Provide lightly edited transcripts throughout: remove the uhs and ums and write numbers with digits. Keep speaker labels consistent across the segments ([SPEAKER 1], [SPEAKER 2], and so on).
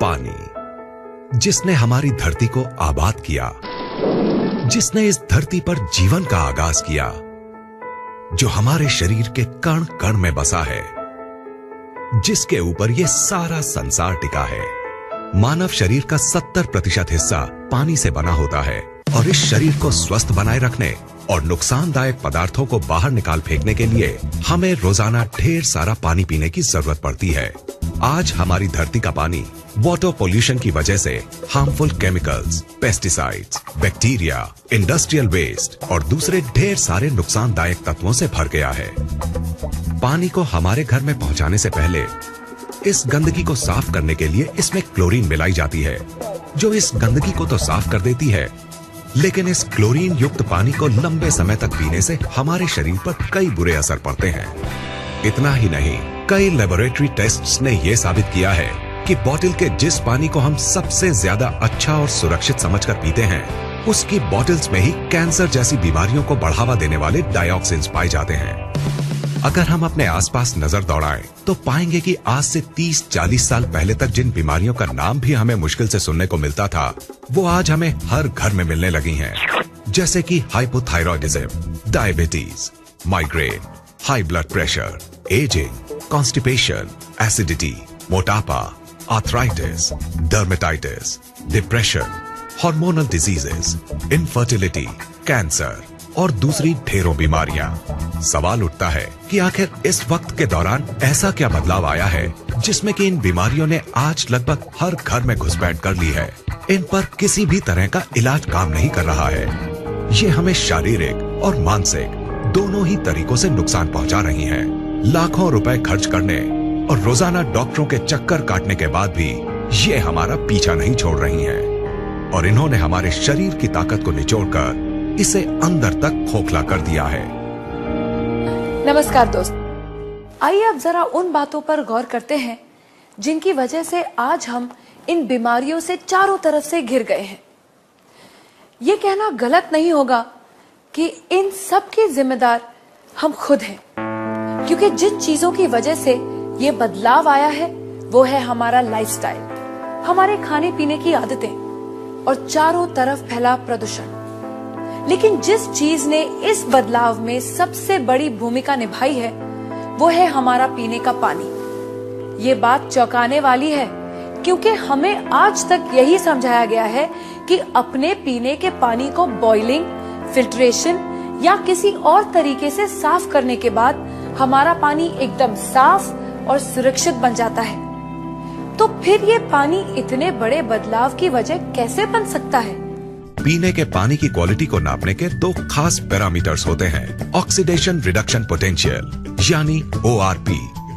[SPEAKER 1] पानी, जिसने हमारी धरती को आबाद किया, जिसने इस धरती पर जीवन का आगाज किया, जो हमारे शरीर के कण कण में बसा है, जिसके ऊपर ये सारा संसार टिका है। मानव शरीर का 70% हिस्सा पानी से बना होता है और इस शरीर को स्वस्थ बनाए रखने और नुकसानदायक पदार्थों को बाहर निकाल फेंकने के लिए हमें रोजाना ढेर सारा पानी पीने की जरूरत पड़ती है। आज हमारी धरती का पानी वाटर पोल्यूशन की वजह से harmful chemicals, pesticides, bacteria, industrial waste और दूसरे ढेर सारे नुकसानदायक तत्वों से भर गया है। पानी को हमारे घर में पहुंचाने से पहले इस गंदगी को साफ करने के लिए इसमें क्लोरीन मिलाई जाती है, जो इस गंदगी को तो साफ कर देती है, लेकिन इस क्लोरीन युक्त पानी को लंबे समय तक पीने से हमारे शरीर पर कई बुरे असर पड़ते हैं। इतना ही नहीं, कई लेबोरेटरी टेस्ट्स ने यह साबित किया है कि बोतल के जिस पानी को हम सबसे ज्यादा अच्छा और सुरक्षित समझकर पीते हैं, उसकी बोतल्स में ही कैंसर जैसी बीमारियों को बढ़ावा देने वाले डाइऑक्सिन्स पाए जाते हैं। अगर हम अपने आसपास नजर दौड़ाएं तो पाएंगे कि आज से 30-40 साल पहले तक जिन बीमारियों का नाम भी हमें मुश्किल से सुनने को मिलता था, वो आज हमें हर घर में मिलने लगी हैं। जैसे कि hypothyroidism, diabetes, migraine, high blood pressure, ageing, constipation, acidity, मोटापा, arthritis, dermatitis, depression, hormonal diseases, infertility, cancer और दूसरी ढेरों बीमारियां। सवाल उठता है कि आखिर इस वक्त के दौरान ऐसा क्या बदलाव आया है जिसमें कि इन बीमारियों ने आज लगभग हर घर में घुसपैठ कर ली है। इन पर किसी भी तरह का इलाज काम नहीं कर रहा है। ये हमें शारीरिक और मानसिक दोनों ही तरीकों से नुकसान पहुंचा रही हैं। लाखों रुपए खर्च करने और रोजाना डॉक्टरों के चक्कर काटने के बाद भी ये हमारा पीछा नहीं छोड़ रही हैं और इन्होंने हमारे शरीर की ताकत को निचोड़कर इसे अंदर तक खोखला कर दिया है।
[SPEAKER 2] नमस्कार दोस्त, आइए अब जरा उन बातों पर गौर करते हैं जिनकी वजह से आज हम इन बीमारियों से चारों तरफ से घिर गए हैं। ये कहना गलत नहीं होगा कि इन सब की जिम्मेदार हम खुद हैं, क्योंकि जिन चीजों की वजह से ये बदलाव आया है वो है हमारा लाइफस्टाइल, हमारे खाने पीने की आदतें और चारों तरफ फैला प्रदूषण। लेकिन जिस चीज ने इस बदलाव में सबसे बड़ी भूमिका निभाई है वो है हमारा पीने का पानी। ये बात चौंकाने वाली है, क्योंकि हमें आज तक यही समझाया गया है कि अपने पीने के पानी को बॉइलिंग, फिल्ट्रेशन या किसी और तरीके से साफ करने के बाद हमारा पानी एकदम साफ और सुरक्षित बन जाता है। तो फिर ये पानी इतने बड़े बदलाव की वजह कैसे बन सकता है?
[SPEAKER 1] पीने के पानी की क्वालिटी को नापने के दो खास पैरामीटर्स होते हैं, ऑक्सीडेशन रिडक्शन पोटेंशियल यानी ORP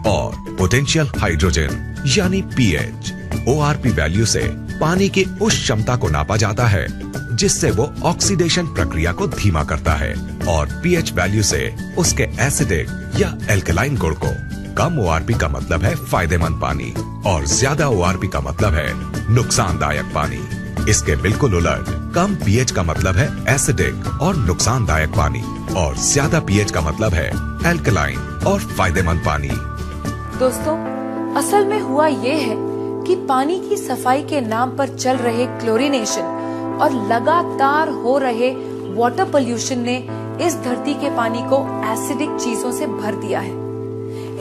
[SPEAKER 1] और पोटेंशियल हाइड्रोजन यानी pH। ORP वैल्यू से पानी की उस क्षमता को नापा जाता है जिससे वो ऑक्सीडेशन प्रक्रिया को धीमा करता है और pH वैल्यू से उसके एसिडिक या एल्कलाइन गुण को। कम ORP का मतलब है फायदेमंद पानी और ज्यादा ORP का मतलब है नुकसानदायक पानी। इसके बिल्कुल उलट, कम pH का मतलब है एसिडिक और नुकसानदायक पानी और ज्यादा pH का मतलब है एल्कलाइन और फायदेमंद पानी।
[SPEAKER 2] दोस्तों, असल में हुआ ये है कि पानी की सफाई के नाम पर चल रहे क्लोरीनेशन और लगातार हो रहे वाटर पोल्यूशन ने इस धरती के पानी को एसिडिक चीजों से भर दिया है।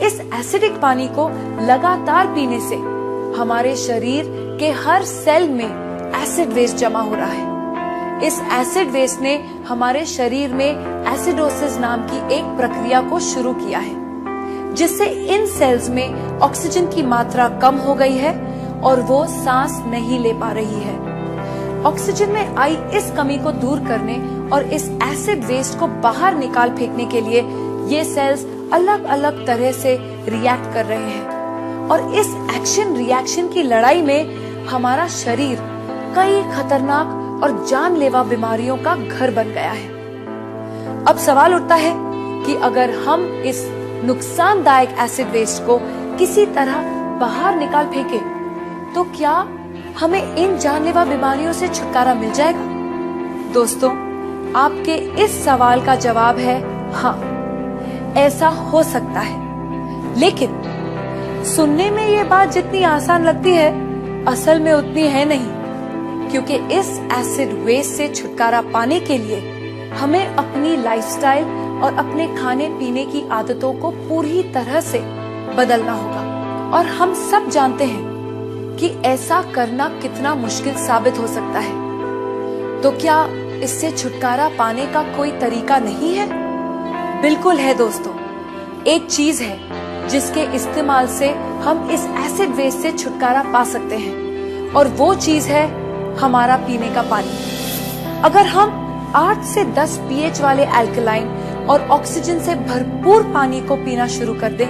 [SPEAKER 2] इस एसिडिक पानी को लगातार पीने से हमारे शरीर के हर सेल में एसिड वेस्ट जमा हो रहा है। इस एसिड वेस्ट ने हमारे शरीर में एसिडोसिस नाम की एक प्रक्रिया को शुरू किया है, जिससे इन सेल्स में ऑक्सीजन की मात्रा कम हो गई है और वो सांस नहीं ले पा रही है। ऑक्सीजन में आई इस कमी को दूर करने और इस एसिड वेस्ट को बाहर निकाल फेंकने के लिए ये सेल्स अलग अलग तरह से रिएक्ट कर रहे हैं और इस एक्शन रिएक्शन की लड़ाई में हमारा शरीर कई खतरनाक और जानलेवा बीमारियों का घर बन गया है। अब सवाल उठता है कि अगर हम इस नुकसानदायक एसिड वेस्ट को किसी तरह बाहर निकाल फेंके तो क्या हमें इन जानलेवा बीमारियों से छुटकारा मिल जाएगा? दोस्तों, आपके इस सवाल का जवाब है हाँ, ऐसा हो सकता है। लेकिन सुनने में ये बात जितनी आसान लगती है असल में उतनी है नहीं, क्योंकि इस एसिड वेस्ट से छुटकारा पाने के लिए हमें अपनी लाइफस्टाइल और अपने खाने पीने की आदतों को पूरी तरह से बदलना होगा। और हम सब जानते हैं कि ऐसा करना कितना मुश्किल साबित हो सकता है। तो क्या इससे छुटकारा पाने का कोई तरीका नहीं है? बिल्कुल है दोस्तों। एक चीज है जिसके इस्तेमाल से हम इस एसिड वेस्ट से छुटकारा पा सकते हैं, और वो चीज है हमारा पीने का पानी। अगर हम 8 से 10 pH वाले अल्कलाइन और ऑक्सीजन से भरपूर पानी को पीना शुरू कर दें,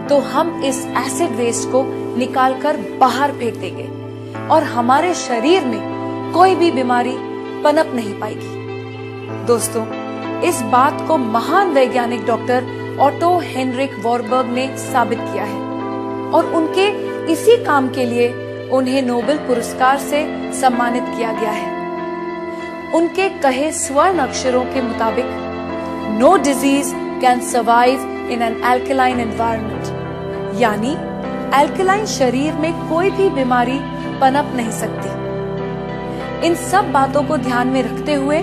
[SPEAKER 2] तो हम इस एसिड वेस्ट को निकालकर बाहर फेंक देंगे और हमारे शरीर में कोई भी बीमारी पनप नहीं पाएगी। दोस्तों, इस बात को महान वैज्ञानिक डॉक्टर ऑटो हेनरिक वॉरबर्ग ने साबित किया है, और उनके इसी काम के लिए उन्हें नोबेल पुरस्कार से सम्मानित किया गया है। उनके कहे स्वर्ण अक्षरों के मुताबिक, no disease can survive in an alkaline environment, यानी अल्कलाइन शरीर में कोई भी बीमारी पनप नहीं सकती। इन सब बातों को ध्यान में रखते हुए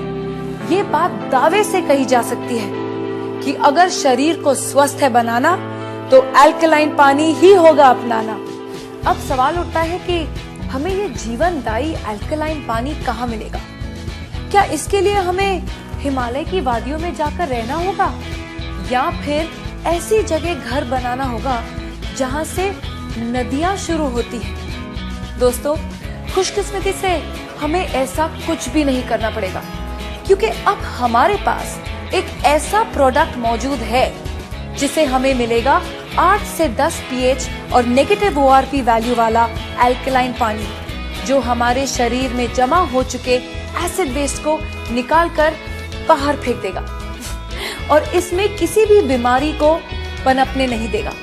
[SPEAKER 2] ये बात दावे से कही जा सकती है कि अगर शरीर को स्वस्थ बनाना तो अल्कलाइन पानी ही होगा अपनाना। अब सवाल उठता है कि हमें ये जीवनदायी अल्कलाइन पानी कहाँ मिलेगा? क्या इसके लिए हमें हिमालय की वादियों में जाकर रहना होगा, या फिर ऐसी जगह घर बनाना होगा जहाँ से नदियाँ शुरू होती हैं? दोस्तों, खुशकिस्मती से हमें ऐसा कुछ भी नहीं करना पड़ेगा, क्योंकि अब हमारे पास एक ऐसा प्रोडक्ट मौजूद है जिसे हमें मिलेगा 8 से 10 pH और नेगेटिव ORP वैल्यू वाला अल्कलाइन पानी, जो हमारे शरीर में जमा हो चुके एसिड वेस्ट को निकालकर बाहर फेंक देगा और इसमें किसी भी बीमारी को पनपने नहीं देगा।